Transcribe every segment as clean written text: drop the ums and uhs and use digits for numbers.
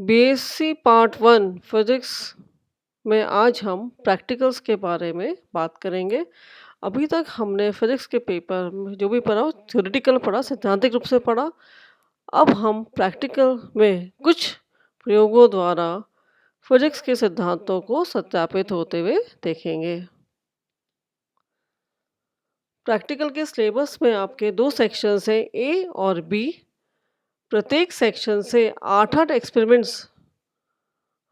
BSc part 1 physics में आज हम प्रैक्टिकल्स के बारे में बात करेंगे। अभी तक हमने फिजिक्स के पेपर में जो भी पढ़ा थ्योरेटिकल पढ़ा, सैद्धांतिक रूप से पढ़ा। अब हम प्रैक्टिकल में कुछ प्रयोगों द्वारा फिजिक्स के सिद्धांतों को सत्यापित होते हुए देखेंगे। प्रैक्टिकल के सिलेबस में आपके 2 सेक्शंस हैं, ए और बी। प्रत्येक सेक्शन से 8-8 एक्सपेरिमेंट्स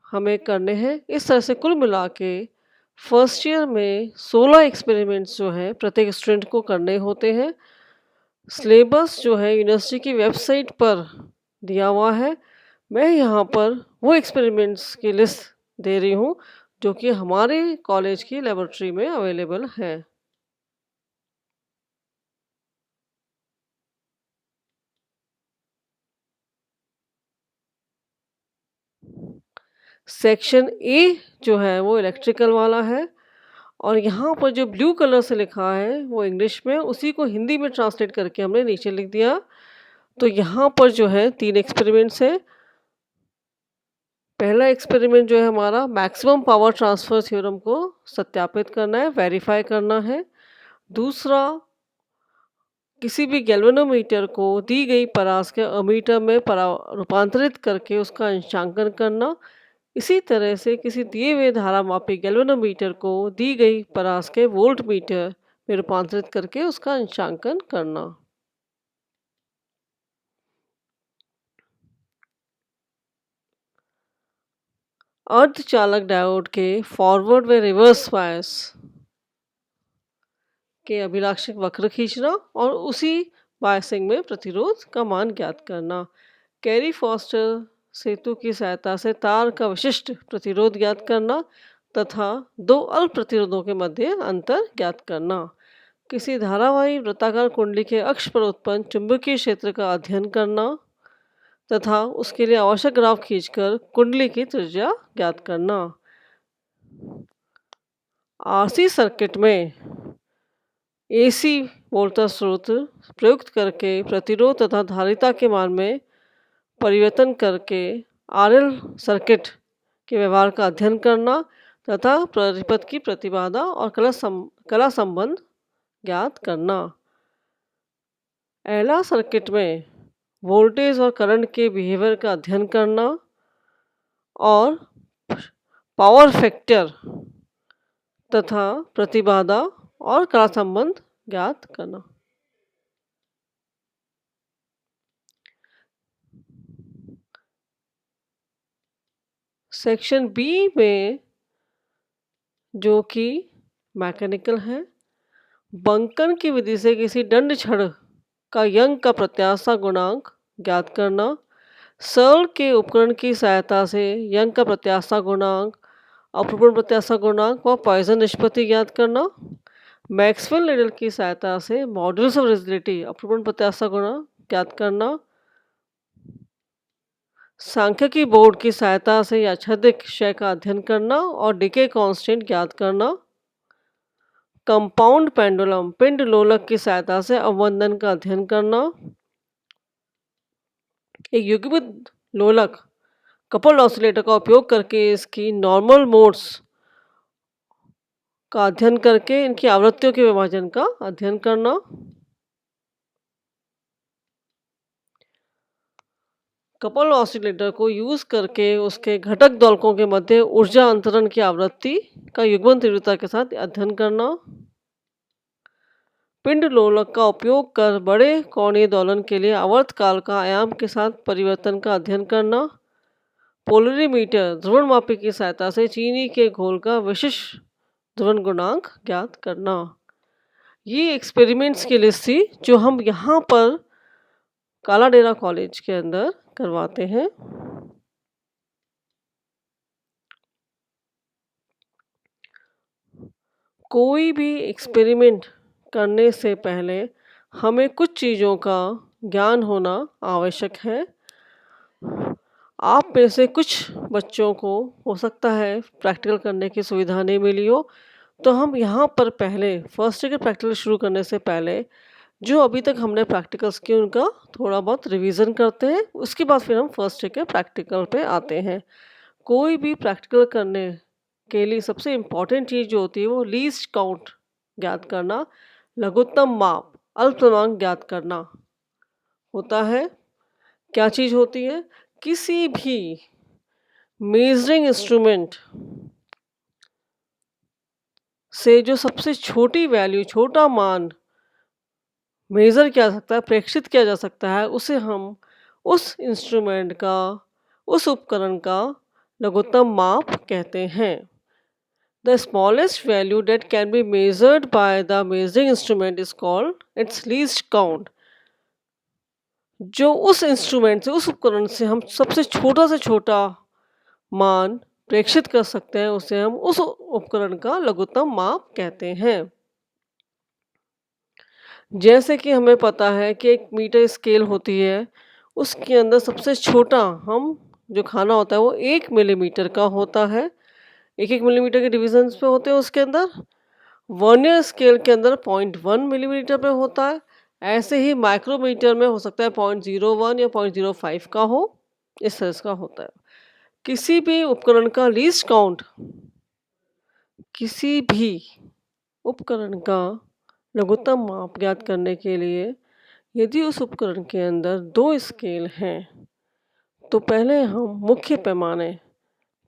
हमें करने हैं। इस तरह से कुल मिला के फर्स्ट ईयर में 16 एक्सपेरिमेंट्स जो हैं प्रत्येक स्टूडेंट को करने होते हैं। सिलेबस जो है यूनिवर्सिटी की वेबसाइट पर दिया हुआ है। मैं यहाँ पर वो एक्सपेरिमेंट्स की लिस्ट दे रही हूँ जो कि हमारे कॉलेज की लेबोरेटरी में अवेलेबल है। सेक्शन ए जो है वो इलेक्ट्रिकल वाला है और यहाँ पर जो ब्लू कलर से लिखा है वो इंग्लिश में, उसी को हिंदी में ट्रांसलेट करके हमने नीचे लिख दिया। तो यहाँ पर जो है 3 एक्सपेरिमेंट्स हैं। पहला एक्सपेरिमेंट जो है हमारा मैक्सिमम पावर ट्रांसफर थ्योरम को सत्यापित करना है, वेरीफाई करना है। दूसरा, किसी भी गैल्वेनोमीटर को दी गई परास के अमीटर में रूपांतरित करके उसका अंशांकन करना। इसी तरह से किसी दिए हुए धारा मापी गैल्वेनोमीटर को दी गई परास के वोल्ट मीटर में रूपांतरित करके उसका अंशांकन करना। अर्धचालक डायोड के फॉरवर्ड व रिवर्स बायस के अभिलाक्षिक वक्र खींचना और उसी बायसिंग में प्रतिरोध का मान ज्ञात करना। कैरी फॉस्टर सेतु की सहायता से तार का विशिष्ट प्रतिरोध ज्ञात करना तथा 2 अल्प प्रतिरोधों के मध्य अंतर ज्ञात करना। किसी धारावाही वृत्ताकार कुंडली के अक्ष पर उत्पन्न चुंबकीय क्षेत्र का अध्ययन करना तथा उसके लिए आवश्यक ग्राफ खींचकर कुंडली की त्रिज्या ज्ञात करना। आरसी सर्किट में एसी वोल्टेज स्रोत प्रयुक्त करके प्रतिरोध तथा धारिता के मान में परिवर्तन करके आरएल सर्किट के व्यवहार का अध्ययन करना तथा परिपथ की प्रतिबाधा और कला संबंध ज्ञात करना। एला सर्किट में वोल्टेज और करंट के बिहेवियर का अध्ययन करना और पावर फैक्टर तथा प्रतिबाधा और कला संबंध ज्ञात करना। सेक्शन बी में जो कि मैकेनिकल है, बंकन की विधि से किसी दंड छड़ का यंग का प्रत्याशा गुणांक ज्ञात करना। सर्ल के उपकरण की सहायता से यंग का प्रत्याशा गुणांक, अपरूपण प्रत्याशा गुणांक व पॉइसन निष्पत्ति ज्ञात करना। मैक्सवेल नीडल की सहायता से मॉड्यूलस ऑफ रिजिडिटी, अपरूपण प्रत्याशा गुणांक ज्ञात करना। सांख्यिकी बोर्ड की सहायता से यादृच्छिक क्षय का अध्ययन करना और डिके कांस्टेंट ज्ञात करना। कंपाउंड पेंडुलम, पिंड लोलक की सहायता से अवमंदन का अध्ययन करना। एक युग्मित लोलक कपल्ड ऑसिलेटर का उपयोग करके इसकी नॉर्मल मोड्स का अध्ययन करके इनकी आवृत्तियों के विभाजन का अध्ययन करना। कपल ऑसिलेटर को यूज करके उसके घटक दोलकों के मध्य ऊर्जा अंतरण की आवृत्ति का युग्मन तीव्रता के साथ अध्ययन करना। पिंड लोलक का उपयोग कर बड़े कोणीय दोलन के लिए आवर्तकाल का आयाम के साथ परिवर्तन का अध्ययन करना। पोलरीमीटर ध्रुवणमापी की सहायता से चीनी के घोल का विशिष्ट ध्रुवण गुणांक ज्ञात करना। ये एक्सपेरिमेंट्स की लिस्ट थी जो हम यहाँ पर काला डेरा कॉलेज के अंदर करवाते हैं। कोई भी एक्सपेरिमेंट करने से पहले हमें कुछ चीज़ों का ज्ञान होना आवश्यक है। आप में से कुछ बच्चों को हो सकता है प्रैक्टिकल करने की सुविधा नहीं मिली हो, तो हम यहाँ पर पहले फर्स्ट ईयर के प्रैक्टिकल शुरू करने से पहले जो अभी तक हमने प्रैक्टिकल्स किए उनका थोड़ा बहुत रिवीजन करते हैं, उसके बाद फिर हम फर्स्ट डे के प्रैक्टिकल पे आते हैं। कोई भी प्रैक्टिकल करने के लिए सबसे इम्पॉर्टेंट चीज़ जो होती है वो लीस्ट काउंट ज्ञात करना, लघुत्तम माप, अल्पतमांक ज्ञात करना होता है। क्या चीज़ होती है? किसी भी मेजरिंग इंस्ट्रूमेंट से जो सबसे छोटी वैल्यू, छोटा मान मेज़र किया जा सकता है, प्रेक्षित किया जा सकता है, उसे हम उस इंस्ट्रूमेंट का, उस उपकरण का लघुत्तम माप कहते हैं। The smallest value that can be measured by the measuring instrument is called its least count. जो उस इंस्ट्रूमेंट से, उस उपकरण से हम सबसे छोटा मान प्रेक्षित कर सकते हैं, उसे हम उस उपकरण का लघुत्तम माप कहते हैं। जैसे कि हमें पता है कि एक मीटर स्केल होती है, उसके अंदर सबसे छोटा हम जो खाना होता है वो 1 मिलीमीटर का होता है। 1-1 मिलीमीटर के डिविजन्स पे होते हैं उसके अंदर। वर्नियर स्केल के अंदर 0.1 मिलीमीटर पे होता है। ऐसे ही माइक्रोमीटर में हो सकता है 0.01 या 0.05 का हो, इस तरह का होता है। किसी भी उपकरण का लीस्ट काउंट, किसी भी उपकरण का लघुत्तम माप ज्ञात करने के लिए यदि उस उपकरण के अंदर 2 स्केल हैं, तो पहले हम मुख्य पैमाने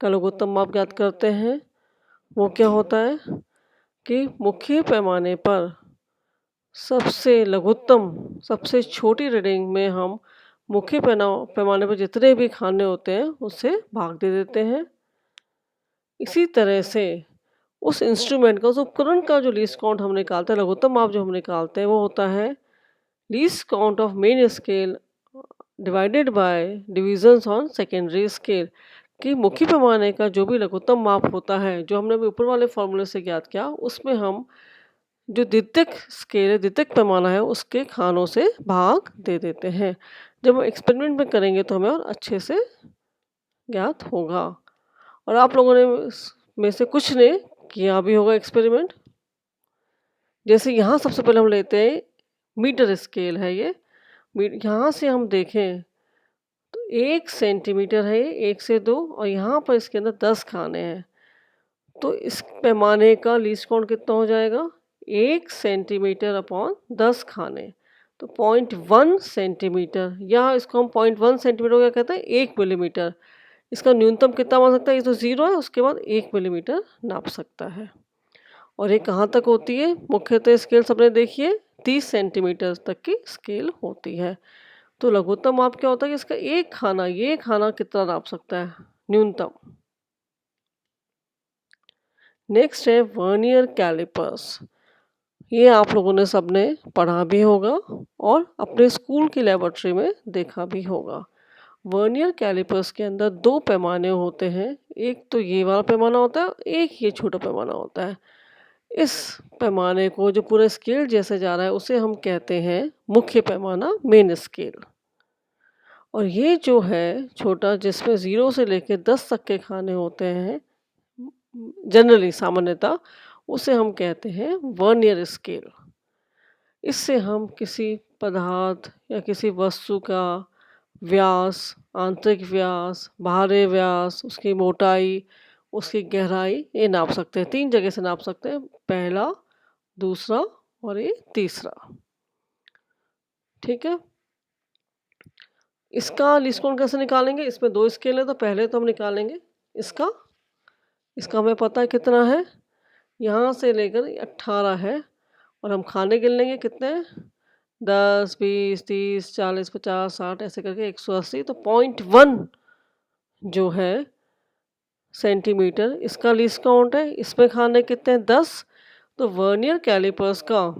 का लघुत्तम माप ज्ञात करते हैं। वो क्या होता है कि मुख्य पैमाने पर सबसे लघुत्तम, सबसे छोटी रीडिंग में हम मुख्य पैमाने पर जितने भी खाने होते हैं उससे भाग दे देते हैं। इसी तरह से उस इंस्ट्रूमेंट का, उस उपकरण का जो लीस्ट काउंट हम निकालते हैं, लघुत्तम माप जो हम निकालते हैं, वो होता है least count of main scale divided by divisions on secondary scale. कि मुख्य पैमाने का जो भी लघुत्तम माप होता है, जो हमने अभी ऊपर वाले फॉर्मूले से ज्ञात किया, उसमें हम जो द्वितीयक स्केल है, द्वितीयक पैमाना है, उसके खानों से भाग दे देते हैं। जब हम एक्सपेरिमेंट में करेंगे तो हमें और अच्छे से ज्ञात होगा। और आप लोगों ने में से कुछ ने किया भी होगा एक्सपेरिमेंट। जैसे यहाँ सबसे पहले हम लेते हैं मीटर स्केल है ये। यहाँ से हम देखें तो 1 सेंटीमीटर है ये, 1 से 2, और यहाँ पर इसके अंदर 10 खाने हैं। तो इस पैमाने का लीस्ट काउंट कितना हो जाएगा? 1 सेंटीमीटर अपॉन 10 खाने, तो 0.1 सेंटीमीटर, या इसको हम 0.1 सेंटीमीटर क्या कहते हैं? 1 मिलीमीटर। इसका न्यूनतम कितना मान सकता है? ये तो 0 है, उसके बाद 1 मिलीमीटर नाप सकता है। और ये कहाँ तक होती है? मुख्यतः स्केल सबने देखिए 30 सेंटीमीटर तक की स्केल होती है। तो लघुत्तम माप क्या होता है कि इसका एक खाना, ये खाना कितना नाप सकता है? न्यूनतम। नेक्स्ट है वर्नियर कैलिपर्स। ये आप लोगों ने सबने पढ़ा भी होगा और अपने स्कूल की लेबोरेटरी में देखा भी होगा। वर्नियर कैलिपर्स के अंदर 2 पैमाने होते हैं। एक तो ये वाला पैमाना होता है, एक ये छोटा पैमाना होता है। इस पैमाने को जो पूरा स्केल जैसे जा रहा है उसे हम कहते हैं मुख्य पैमाना, मेन स्केल। और ये जो है छोटा, जिसमें 0 से लेकर 10 तक के खाने होते हैं जनरली, सामान्यतः, उसे हम कहते हैं वर्नियर स्केल। इससे हम किसी पदार्थ या किसी वस्तु का व्यास, आंतरिक व्यास, बाहरी व्यास, उसकी मोटाई, उसकी गहराई, ये नाप सकते हैं। 3 जगह से नाप सकते हैं, पहला, दूसरा और ये तीसरा। ठीक है। इसका लीस्ट काउंट कैसे निकालेंगे? इसमें 2 स्केल है, तो पहले तो हम निकालेंगे इसका हमें पता है कितना है, यहाँ से लेकर 18 है, और हम खाने गिन लेंगे कितने हैं? 10, 20, 30, 40, 50, 60 ऐसे करके 180। तो 0.1 जो है सेंटीमीटर, इसका लीस्ट काउंट है। इसमें खाने कितने हैं? 10। तो वर्नियर कैलिपर्स का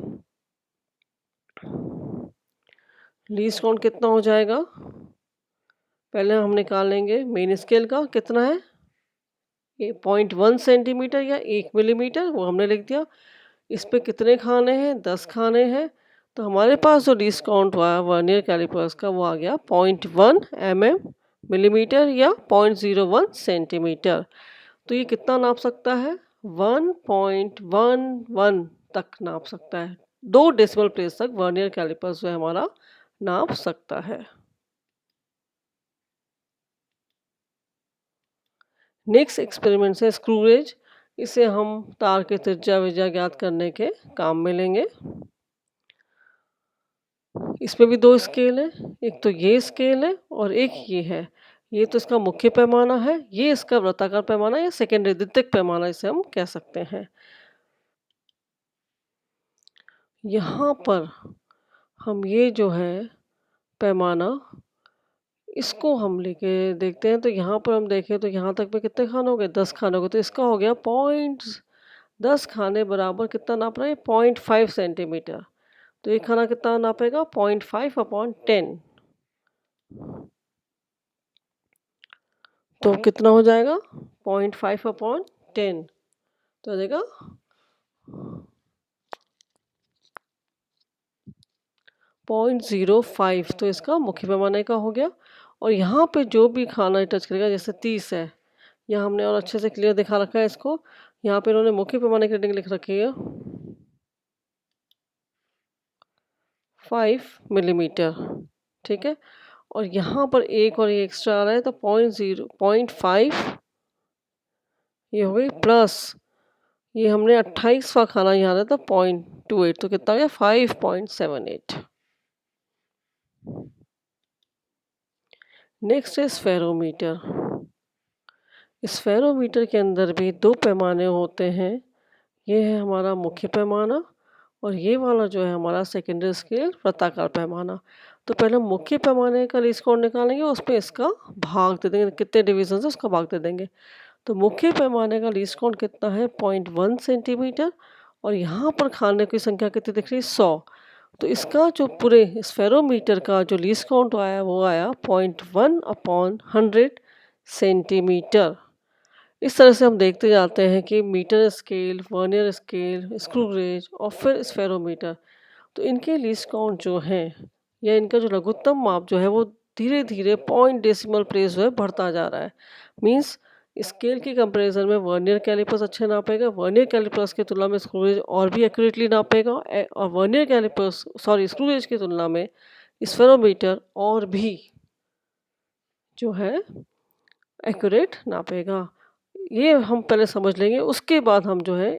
लीस्ट काउंट कितना हो जाएगा? पहले हम निकाल लेंगे मेन स्केल का कितना है, 0.1 सेंटीमीटर या 1 मिलीमीटर, वो हमने लिख दिया। इस पे कितने खाने हैं? 10 खाने हैं। तो हमारे पास जो लीस्ट काउंट हुआ वर्नियर कैलिपर्स का, वो आ गया 0.1 मिलीमीटर या 0.01 सेंटीमीटर। तो ये कितना नाप सकता है? 1.11 तक नाप सकता है। 2 डेसिमल प्लेस तक वर्नियर कैलिपर्स जो है हमारा नाप सकता है। नेक्स्ट एक्सपेरिमेंट है स्क्रू गेज। इसे हम तार के त्रिज्या विज्या ज्ञात करने के काम में लेंगे। इसमें भी 2 स्केल है, एक तो ये स्केल है और एक ये है। ये तो इसका मुख्य पैमाना है, ये इसका वृत्ताकार पैमाना या सेकेंडरी द्वितीयक पैमाना इसे हम कह सकते हैं। यहाँ पर हम ये जो है पैमाना, इसको हम लेके देखते हैं। तो यहाँ पर हम देखें तो यहाँ तक में कितने खाने हो गए, 10 खाने हो गए। तो इसका हो गया 10 खाने बराबर कितना नाप रहा है, 0.5 सेंटीमीटर। तो एक खाना कितना नापेगा, 0.5/10। तो कितना हो जाएगा, 0.5/10 तो आ जाएगा 0.05। तो इसका मुख्य पैमाने का हो गया। और यहाँ पे जो भी खाना टच करेगा, जैसे 30 है, यहाँ हमने और अच्छे से क्लियर दिखा रखा है इसको। यहाँ पे इन्होंने मुख्य पैमाने की रीडिंग लिख रखी है 5 मिलीमीटर, ठीक है। और यहाँ पर एक और ये एक्स्ट्रा आ रहा है, तो 0.5 ये हो गई, प्लस ये हमने 28वां खाना यहाँ रहा था 0.28, तो कितना आ गया 5.78। नेक्स्ट है स्फेरोमीटर। स्फेरोमीटर के अंदर भी 2 पैमाने होते हैं। ये है हमारा मुख्य पैमाना और ये वाला जो है हमारा सेकेंडरी स्केल वृत्ताकार पैमाना। तो पहले हम मुख्य पैमाने का लीस्ट काउंट निकालेंगे, उसमें इसका भाग दे देंगे, कितने डिवीजन है उसका भाग दे देंगे। तो मुख्य पैमाने का लीस्ट काउंट कितना है, 0.1 सेंटीमीटर। और यहाँ पर खाने की संख्या कितनी दिख रही है, 100। तो इसका जो पूरे स्फेरोमीटर का जो लीस्ट काउंट आया वो आया 0.1/100 सेंटीमीटर। इस तरह से हम देखते जाते हैं कि metre scale, vernier scale, screw gauge और फिर स्फेरोमीटर, तो इनके लीस्ट काउंट जो हैं या इनका जो लघुत्तम माप जो है वो धीरे धीरे पॉइंट डेसिमल प्लेस जो है बढ़ता जा रहा है। मीन्स स्केल की कंपैरिजन में वर्नियर कैलिपर्स अच्छे नापेगा, वर्नियर कैलिपर्स की तुलना में स्क्रू गेज और भी एक्यूरेटली नापेगा, और वर्नियर कैलिपर्स स्क्रू गेज की तुलना में स्फेरोमीटर और भी जो है एक्यूरेट नापेगा। ये हम पहले समझ लेंगे, उसके बाद हम जो है